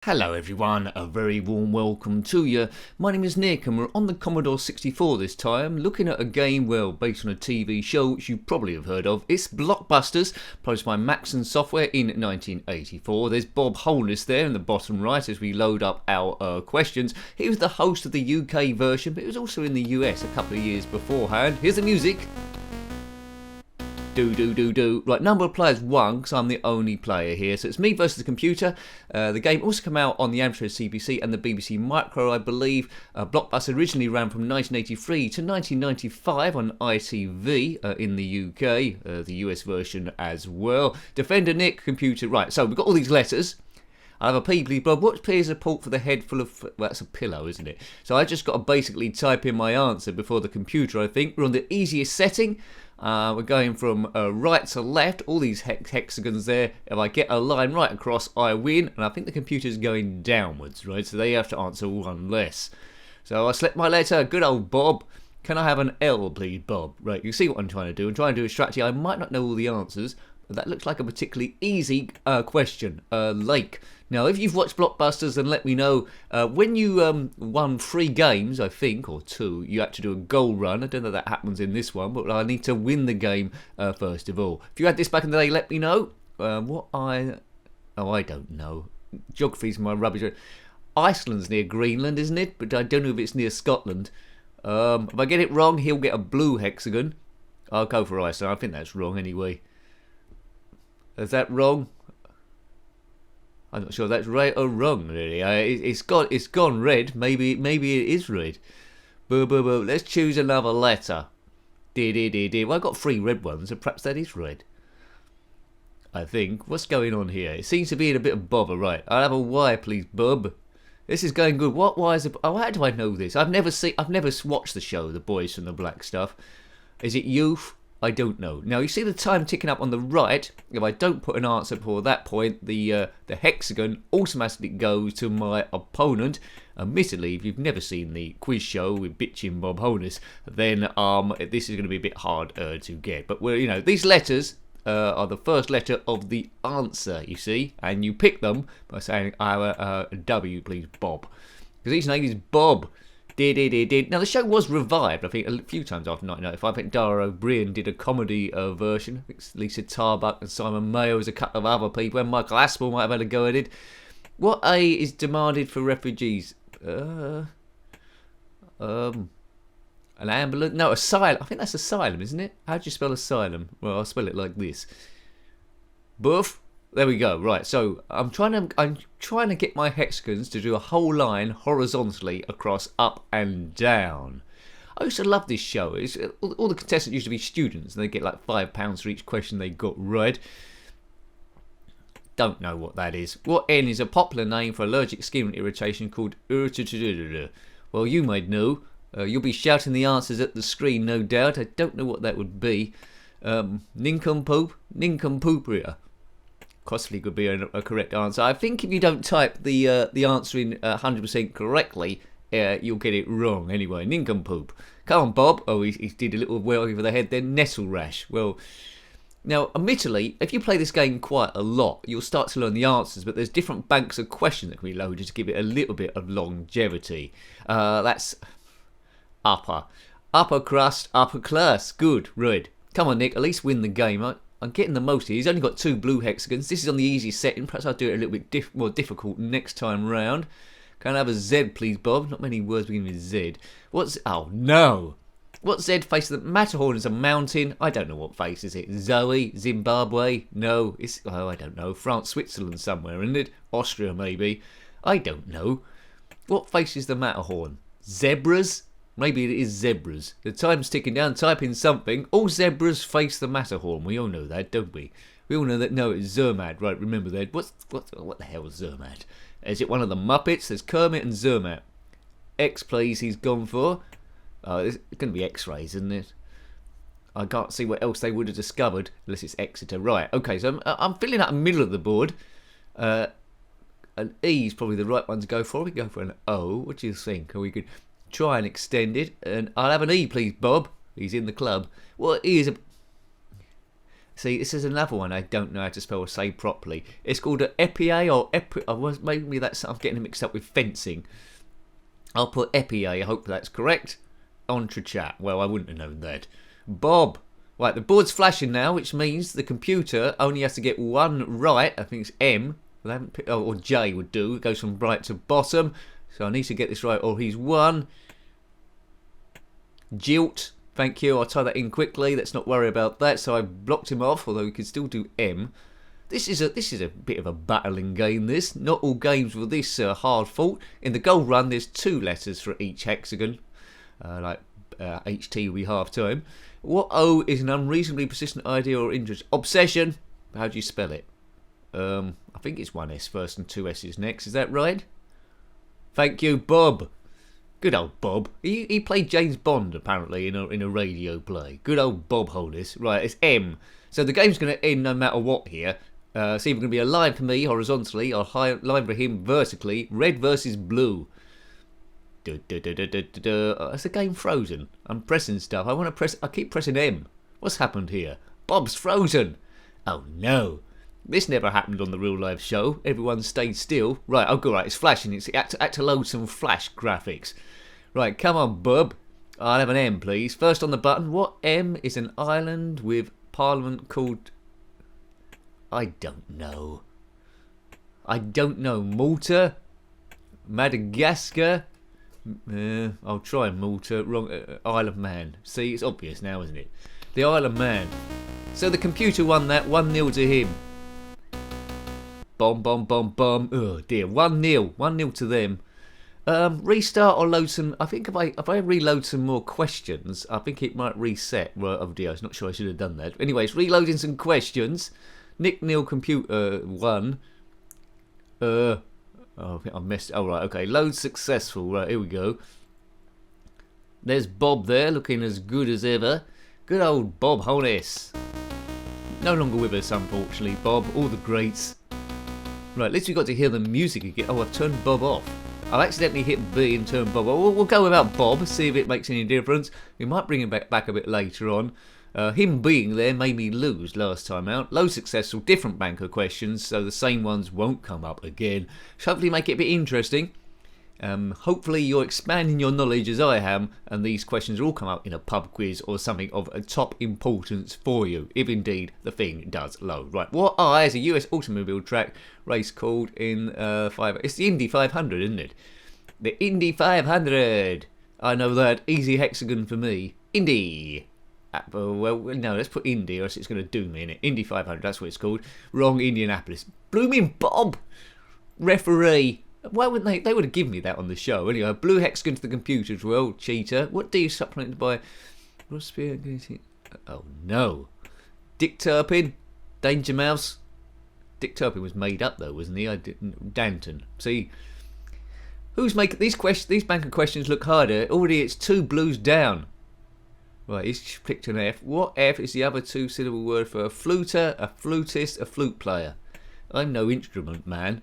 Hello everyone, a very warm welcome to you. My name is Nick and we're on the Commodore 64 this time, looking at a game, well, based on a TV show which you probably have heard of. It's Blockbusters, produced by Macsen software in 1984. There's Bob Holness there in the bottom right as we load up our questions. He was the host of the UK version, but he was also in the US a couple of years beforehand. Here's the music. Do. Right, number of players 1, because I'm the only player here. So it's me versus the computer. The game also came out on the Amstrad CPC and the BBC Micro, I believe. Blockbuster originally ran from 1983 to 1995 on ITV in the UK, the US version as well. Defender Nick, computer. Right, so we've got all these letters. I have a P, Bob. What P is a port for the head full of... Well, that's a pillow, isn't it? So I just got to basically type in my answer before the computer, I think. We're on the easiest setting. We're going from right to left, all these hexagons there. If I get a line right across, I win. And I think the computer's going downwards, right? So they have to answer one less. So I select my letter. Good old Bob. Can I have an L, please, Bob? Right, you see what I'm trying to do. I'm trying to do a strategy. I might not know all the answers, but that looks like a particularly easy question. Lake. Now, if you've watched Blockbusters, then let me know. When you won 3 games, I think, or 2, you had to do a goal run. I don't know if that happens in this one, but I need to win the game first of all. If you had this back in the day, let me know. I don't know. Geography's my rubbish. Iceland's near Greenland, isn't it? But I don't know if it's near Scotland. If I get it wrong, he'll get a blue hexagon. I'll go for Iceland. I think that's wrong anyway. Is that wrong? I'm not sure that's right or wrong, really. It's gone red. Maybe it is red. Boo. Let's choose another letter. Well, I got 3 red ones, so perhaps that is red. I think. What's going on here? It seems to be in a bit of bother. Right. I'll have a Y, please, Bob. This is going good. What Y is it? Oh, how do I know this? I've never watched the show, The Boys from the Black Stuff. Is it youth? I don't know. Now, you see the time ticking up on the right. If I don't put an answer before that point, the hexagon automatically goes to my opponent. Admittedly, if you've never seen the quiz show with bitchin' Bob Holness, then this is going to be a bit hard to get. But these letters are the first letter of the answer, you see, and you pick them by saying W, please, Bob, because his name is Bob. Now, the show was revived, I think, a few times after 1995. I think Dara O'Brien did a comedy version. I think Lisa Tarbuck and Simon Mayo as a couple of other people, and Michael Aspel might have had a go at it. What A is demanded for refugees? An ambulance? No, asylum. I think that's asylum, isn't it? How do you spell asylum? Well, I'll spell it like this. Boof. There we go. Right, so I'm trying to get my hexagons to do a whole line horizontally across up and down. I used to love this show. All the contestants used to be students, and they get like £5 for each question they got right. Don't know what that is. What N is a popular name for allergic skin irritation called urticaria? Well, you might know. You'll be shouting the answers at the screen, no doubt. I don't know what that would be. Nincompooperia. Possibly could be a correct answer. I think if you don't type the answer in 100% correctly, you'll get it wrong anyway. Nincompoop. Come on, Bob. Oh, he did a little well over the head then. Nettle rash. Well, now, admittedly, if you play this game quite a lot, you'll start to learn the answers, but there's different banks of questions that can be loaded to give it a little bit of longevity. That's upper crust, upper class. Good, red. Come on, Nick. At least win the game. I'm getting the most here. He's only got 2 blue hexagons. This is on the easy setting. Perhaps I'll do it a little bit more difficult next time round. Can I have a Z, please, Bob? Not many words beginning with Z. Oh, no. What Z faces the Matterhorn is a mountain. I don't know what face is it. Zoe? Zimbabwe? No. I don't know. France, Switzerland somewhere, isn't it? Austria, maybe. I don't know. What faces the Matterhorn? Zebras? Maybe it is zebras. The time's ticking down. Type in something. All zebras face the Matterhorn. We all know that, don't we? We all know that. No, it's Zermatt. Right, remember that. What the hell is Zermatt? Is it one of the Muppets? There's Kermit and Zermatt. X, please, he's gone for. It's going to be X-rays, isn't it? I can't see what else they would have discovered unless it's Exeter. Right, okay, so I'm filling out the middle of the board. An E is probably the right one to go for. We go for an O. What do you think? Are we good? Try and extend it, and I'll have an E, please, Bob. He's in the club. Well, E is See, this is another one I don't know how to spell or say properly. It's called an épée or épée. Maybe that's, I'm getting it mixed up with fencing. I'll put épée, I hope that's correct. On to chat. Well, I wouldn't have known that. Bob. Right, the board's flashing now, which means the computer only has to get one right. I think it's M. They haven't picked, or J would do. It goes from right to bottom. So I need to get this right, or he's won. Jilt. Thank you. I'll tie that in quickly. Let's not worry about that. So I blocked him off, although we could still do M. This is a bit of a battling game, this. Not all games were this hard fought. In the goal run, there's 2 letters for each hexagon. HT will be half time. What O is an unreasonably persistent idea or interest? Obsession. How do you spell it? I think it's 1 S first and 2 S's next. Is that right? Thank you, Bob. Good old Bob. He played James Bond, apparently, in a radio play. Good old Bob Holness. Right, it's M. So the game's going to end no matter what here. It's either going to be a line for me horizontally or a line for him vertically. Red versus blue. Is the game frozen? I'm pressing stuff. I keep pressing M. What's happened here? Bob's frozen. Oh no. This never happened on the real life show. Everyone stayed still. Right, oh good, right, it's flashing. It's had to load some flash graphics. Right, come on, Bub. I'll have an M, please. First on the button, what M is an island with parliament called... I don't know. Malta? Madagascar? I'll try Malta. Wrong. Isle of Man. See, it's obvious now, isn't it? The Isle of Man. So the computer won that. 1-0 to him. Bomb, bomb, bomb, bomb. Oh dear. 1-0. 1-0 to them. Restart or load some... I think if I reload some more questions, I think it might reset. Well, oh dear, I was not sure I should have done that. Anyways, reloading some questions. Nick Neil computer 1. Oh, I think I messed... Oh, right, okay. Load successful. Right, here we go. There's Bob there, looking as good as ever. Good old Bob Holness. No longer with us, unfortunately, Bob. All the greats. Right, at least we got to hear the music again. Oh, I've turned Bob off. I've accidentally hit B and turned Bob off. We'll go without Bob, see if it makes any difference. We might bring him back a bit later on. Him being there made me lose last time out. Low successful, different banker questions, so the same ones won't come up again. So hopefully make it a bit interesting. Hopefully you're expanding your knowledge as I am, and these questions all come up in a pub quiz or something of a top importance for you, if indeed the thing does load. Right, what I is a US automobile track race called in it's the Indy 500, isn't it? The Indy 500. I know that. Easy hexagon for me. Indy. Well, no, let's put Indy or else it's going to do me in it. Indy 500, that's what it's called. Wrong, Indianapolis. Blooming Bob. Referee. Why wouldn't they? They would have given me that on the show. Anyway, blue hexagon to the computer as well. Cheater. What do you supplement by? Oh no. Dick Turpin. Danger Mouse. Dick Turpin was made up though, wasn't he? I didn't. Danton. See, who's making these questions? These banker questions look harder. Already, it's 2 blues down. Right, he's picked an F. What F is the other 2-syllable word for a fluter, a flutist, a flute player? I'm no instrument man.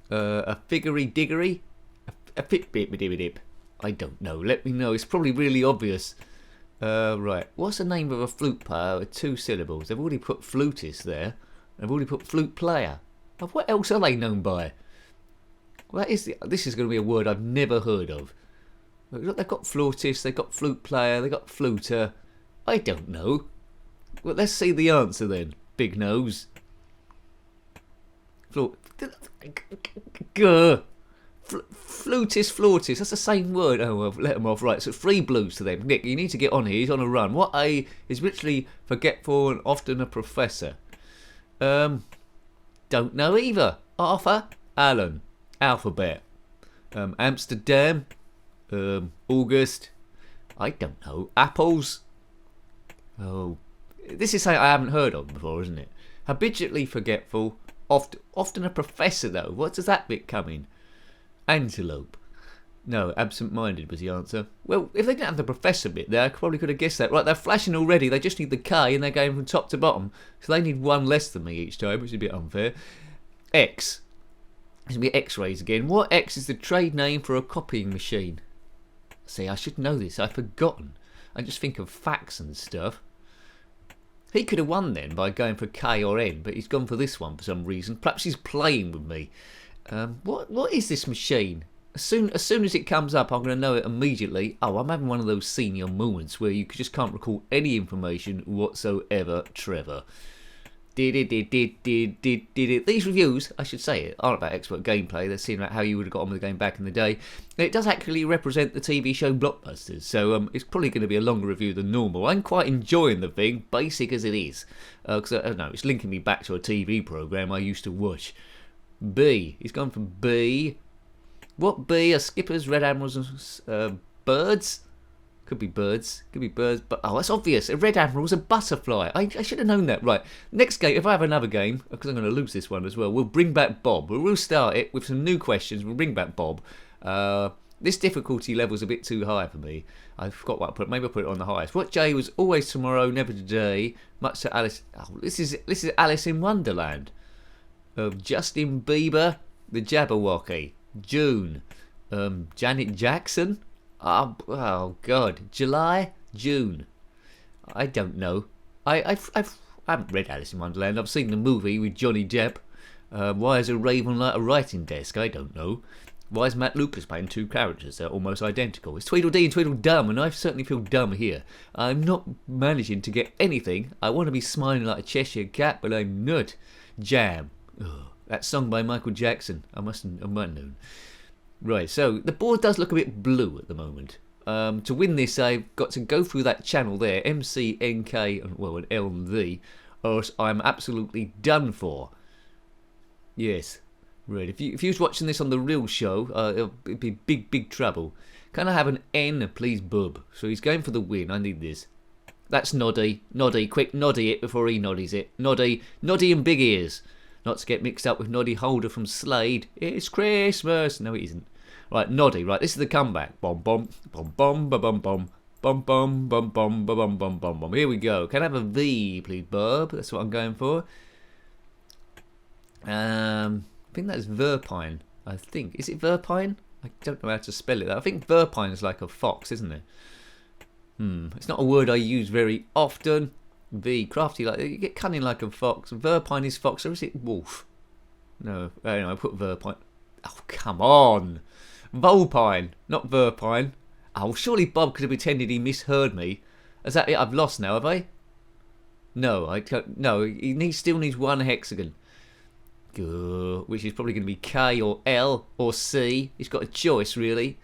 A figgery diggery? A fitbit. I don't know. Let me know. It's probably really obvious. Right. What's the name of a flute player with 2 syllables? They've already put flutist there. They've already put flute player. What else are they known by? This is going to be a word I've never heard of. They've got flautist, they've got flute player, they've got fluter. I don't know. Well, let's see the answer then. Big nose. Flutist. That's the same word. Oh, well, let them off. Right, so 3 blues to them. Nick, you need to get on here. He's on a run. What A is richly forgetful and often a professor? Don't know either. Arthur, Alan, alphabet. Amsterdam. August. I don't know. Apples. Oh, this is something I haven't heard of before, isn't it? Habitually forgetful. Often a professor though. What does that bit come in? Antelope. No, absent-minded was the answer. Well, if they didn't have the professor bit there, I probably could have guessed that. Right, they're flashing already. They just need the K and they're going from top to bottom. So they need 1 less than me each time, which is a bit unfair. X. It's going to be X-rays again. What X is the trade name for a copying machine? See, I should know this. I've forgotten. I just think of fax and stuff. He could have won then by going for K or N, but he's gone for this one for some reason. Perhaps he's playing with me. What is this machine? As soon as it comes up, I'm going to know it immediately. Oh, I'm having one of those senior moments where you just can't recall any information whatsoever, Trevor. These reviews, I should say it, aren't about expert gameplay. They're seeing about how you would have got on with the game back in the day. It does actually represent the TV show Blockbusters, so it's probably going to be a longer review than normal. I'm quite enjoying the thing, basic as it is. Because, I don't know, it's linking me back to a TV programme I used to watch. B. He's gone for B. What B are skippers, red admirals, and birds? Could be birds, but oh, that's obvious. A red admiral's a butterfly. I should have known that. Right, next game, if I have another game, because I'm going to lose this one as well, we'll bring back Bob. We'll start it with some new questions. We'll bring back Bob. This difficulty level's a bit too high for me. I forgot what I put. Maybe I'll put it on the highest. What J was always tomorrow, never today. Much to Alice. Oh, this is Alice in Wonderland. Justin Bieber, the Jabberwocky. June. Janet Jackson. Oh God. July, June. I don't know. I haven't read Alice in Wonderland. I've seen the movie with Johnny Depp. Why is a raven like a writing desk? I don't know. Why is Matt Lucas playing two characters? They're almost identical. It's Tweedledee and Tweedledum, and I certainly feel dumb here. I'm not managing to get anything. I want to be smiling like a Cheshire cat, but I'm not. Jam. Ugh. That song by Michael Jackson. I might have known. Right, so the board does look a bit blue at the moment. To win this, I've got to go through that channel there, MCNK, and well, an L and V, or else I'm absolutely done for. Yes, right. If you was watching this on the real show, it'd be big trouble. Can I have an N, please, bub? So he's going for the win. I need this. That's Noddy. Noddy, quick, Noddy it before he noddies it. Noddy and big ears. Not to get mixed up with Noddy Holder from Slade. It's Christmas. No, it isn't. Right, Noddy. Right, this is the comeback. Bom bom bom bom ba bom bom bom bom bom bom ba bom bom bom bom. Here we go. Can I have a V, please, bub? That's what I'm going for. I think that's Verpine. I think is it Verpine? I don't know how to spell it. I think Verpine is like a fox, isn't it? It's not a word I use very often. V, crafty, like you get cunning like a fox. Verpine is fox, or is it wolf? No, anyway, I put Verpine. Oh, come on. Volpine, not Verpine. Oh, surely Bob could have pretended he misheard me. Is that it? I've lost now, have I? No, I can't. No, he still needs one hexagon. Which is probably going to be K or L or C. He's got a choice, really.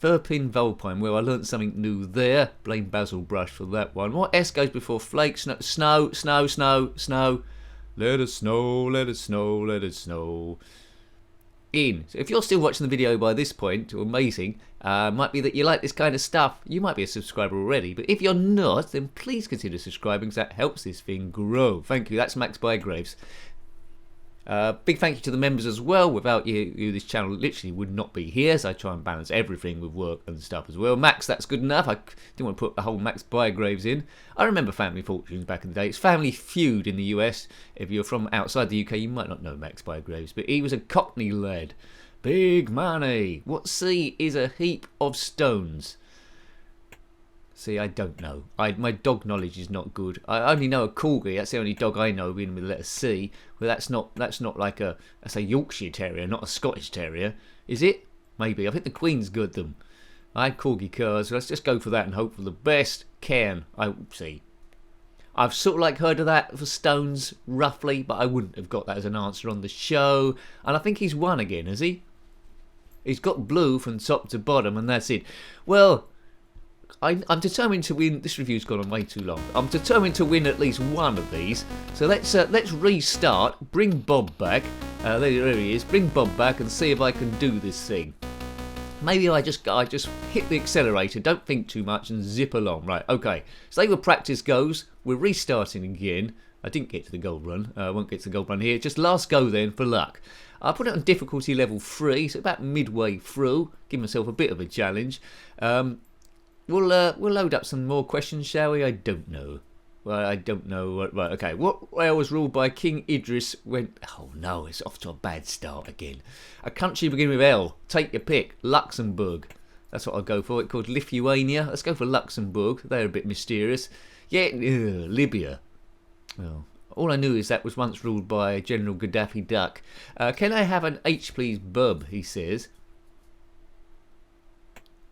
Verpine, Volpine. Well, I learnt something new there. Blame Basil Brush for that one. What S goes before flake? Snow. Let it snow, let it snow, let it snow. In. So if you're still watching the video by this point, amazing. Might be that you like this kind of stuff. You might be a subscriber already, but if you're not, then please consider subscribing because that helps this thing grow. Thank you. That's Max Bygraves. Big thank you to the members as well. Without you, this channel literally would not be here, so I try and balance everything with work and stuff as well. Max, that's good enough. I didn't want to put the whole Max Bygraves in. I remember Family Fortunes back in the day. It's Family Feud in the US. If you're from outside the UK, you might not know Max Bygraves, but he was a Cockney lad. Big money. What C is a heap of stones? See, I don't know. My dog knowledge is not good. I only know a corgi. That's the only dog I know beginning with the letter C. Well, that's not like that's a Yorkshire Terrier, not a Scottish Terrier, is it? Maybe. I think the Queen's got them. I had corgi curs. So let's just go for that and hope for the best. Cairn. I see. I've sort of like heard of that for stones roughly, but I wouldn't have got that as an answer on the show. And I think he's won again, has he? He's got blue from top to bottom, and that's it. Well, I'm determined to win. This review's gone on way too long. I'm determined to win at least one of these. So let's restart. Bring Bob back. There he is. Bring Bob back and see if I can do this thing. Maybe I just hit the accelerator. Don't think too much and zip along. Right. Okay. So where practice goes. We're restarting again. I didn't get to the gold run. I won't get to the gold run here. Just last go then for luck. I put it on difficulty level 3, so about midway through. Give myself a bit of a challenge. We'll load up some more questions, shall we? I don't know. Well, I don't know. Right, okay. What rail was ruled by King Idris when... Oh, no, it's off to a bad start again. A country beginning with L. Take your pick. Luxembourg. That's what I'll go for. It's called Lithuania. Let's go for Luxembourg. They're a bit mysterious. Yeah, Libya. Oh. All I knew is that was once ruled by General Gaddafi Duck. Can I have an H, please, bub? He says.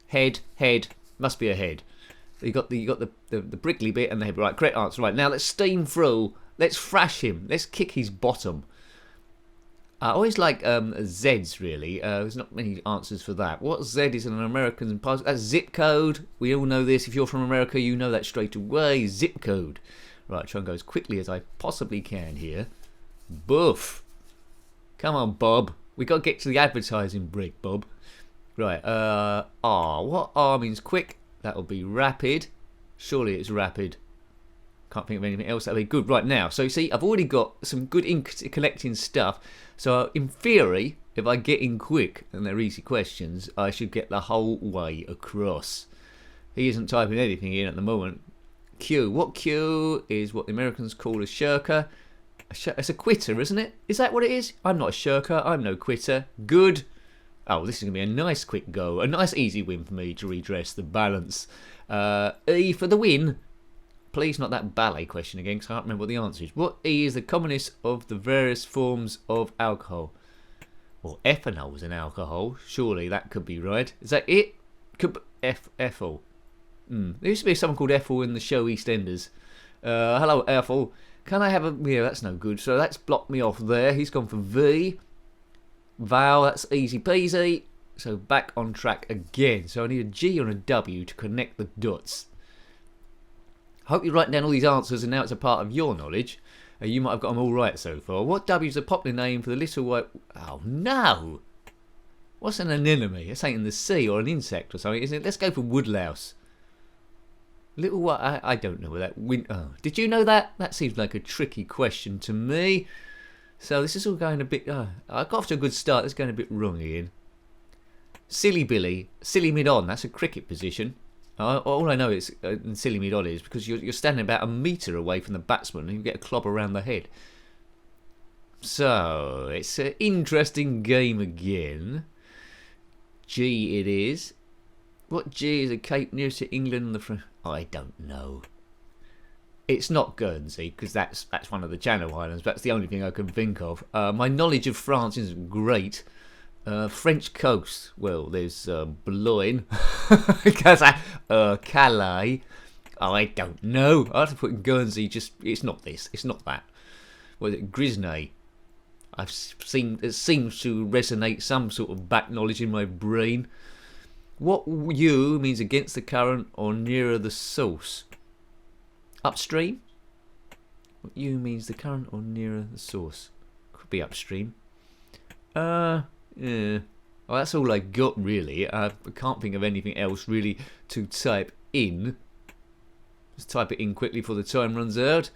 Head, head. Must be a head. You got the prickly bit and the head. Right, correct answer. Right, now let's steam through. Let's thrash him. Let's kick his bottom. I always like Z's, really. There's not many answers for that. What Z is in an American puzzle? That's zip code. We all know this. If you're from America, you know that straight away. Zip code. Right, try and go as quickly as I possibly can here. Boof. Come on, Bob. We got to get to the advertising break, Bob. Right, R. What R means quick? That'll be rapid. Surely it's rapid. Can't think of anything else that'll be good. Right, now, so you see, I've already got some good collecting stuff. So in theory, if I get in quick, and they're easy questions, I should get the whole way across. He isn't typing anything in at the moment. Q. What Q is what the Americans call a shirker? It's a quitter, isn't it? Is that what it is? I'm not a shirker. I'm no quitter. Good. Oh, this is going to be a nice quick go. A nice easy win for me to redress the balance. E for the win. Please, not that ballet question again, because I can't remember what the answer is. What E is the commonest of the various forms of alcohol? Well, ethanol is an alcohol. Surely that could be right. Is that it? Could be ethyl. There used to be someone called Ethel in the show EastEnders. Hello, Ethel. Can I have a... Yeah, that's no good. So that's blocked me off there. He's gone for V. Val, that's easy peasy. So back on track again. So I need a G and a W to connect the dots. I hope you write down all these answers and now it's a part of your knowledge. You might have got them all right so far. What W is a popular name for the little white... Oh, no! What's an anemone? It's ain't in the sea or an insect or something, isn't it? Let's go for woodlouse. Little what? I don't know where that... Oh, did you know that? That seems like a tricky question to me. So this is all going a bit... I got off to a good start. It's going a bit wrong, Ian. Silly Billy. Silly mid-on. That's a cricket position. All I know is silly mid-on is because you're standing about a metre away from the batsman and you get a clobber around the head. So it's an interesting game again. G it is. What G is a cape nearest to England and the French? I don't know. It's not Guernsey because that's one of the Channel Islands. That's the only thing I can think of. My knowledge of France isn't great. French coast. Well, there's Boulogne. Calais. I don't know. I have to put in Guernsey. It's not this. It's not that. What is it? Grisnay. It seems to resonate some sort of back knowledge in my brain. What U means against the current or nearer the source? Upstream? What U means the current or nearer the source? Could be upstream. Yeah. Well, that's all I got really. I can't think of anything else really to type in. Just type it in quickly before the time runs out.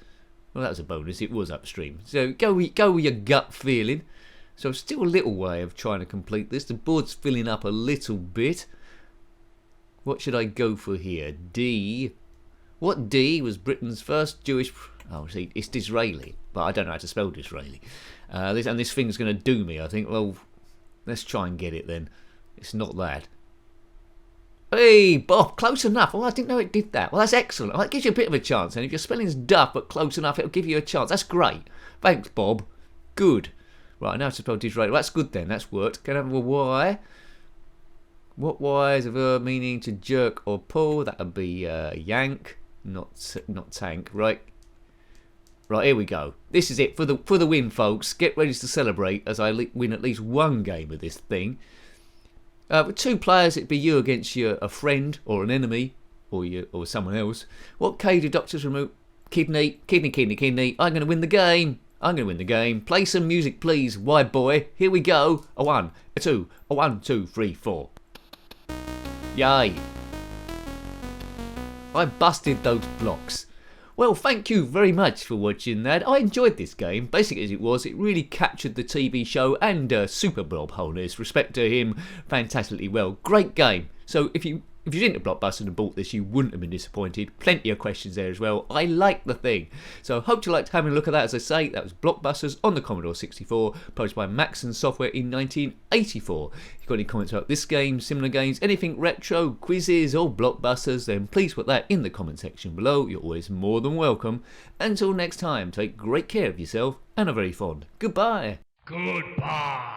Well, that was a bonus. It was upstream. So go with your gut feeling. So still a little way of trying to complete this. The board's filling up a little bit. What should I go for here? D. What D was Britain's first Jewish... Oh, see, it's Disraeli. But I don't know how to spell Disraeli. This thing's going to do me, I think. Well, let's try and get it then. It's not that. Hey, Bob, close enough. Oh, I didn't know it did that. Well, that's excellent. Well, that gives you a bit of a chance. And if your spelling's duff but close enough, it'll give you a chance. That's great. Thanks, Bob. Good. Right, now to spell Disraeli. Well, that's good then. That's worked. Can I have a Y? What Y is a verb meaning to jerk or pull? That would be yank, not tank. Right. Right, here we go. This is it for the win, folks. Get ready to celebrate as I win at least one game of this thing. With two players, it'd be you against a friend or an enemy or someone else. What K do doctors remove? Kidney. I'm going to win the game. Play some music, please. Why, boy? Here we go. A 1, a 2, a 1, 2, 3, 4. Yay. I busted those blocks. Well, thank you very much for watching that. I enjoyed this game. Basic as it was, it really captured the TV show and Super Bob Holness. Respect to him, fantastically well. Great game. So if you If you're into Blockbusters and bought this, you wouldn't have been disappointed. Plenty of questions there as well. I like the thing. So hope you liked having a look at that. As I say, that was Blockbusters on the Commodore 64, published by Macsen Software in 1984. If you've got any comments about this game, similar games, anything retro, quizzes or Blockbusters, then please put that in the comment section below. You're always more than welcome. Until next time, take great care of yourself and a very fond goodbye. Goodbye.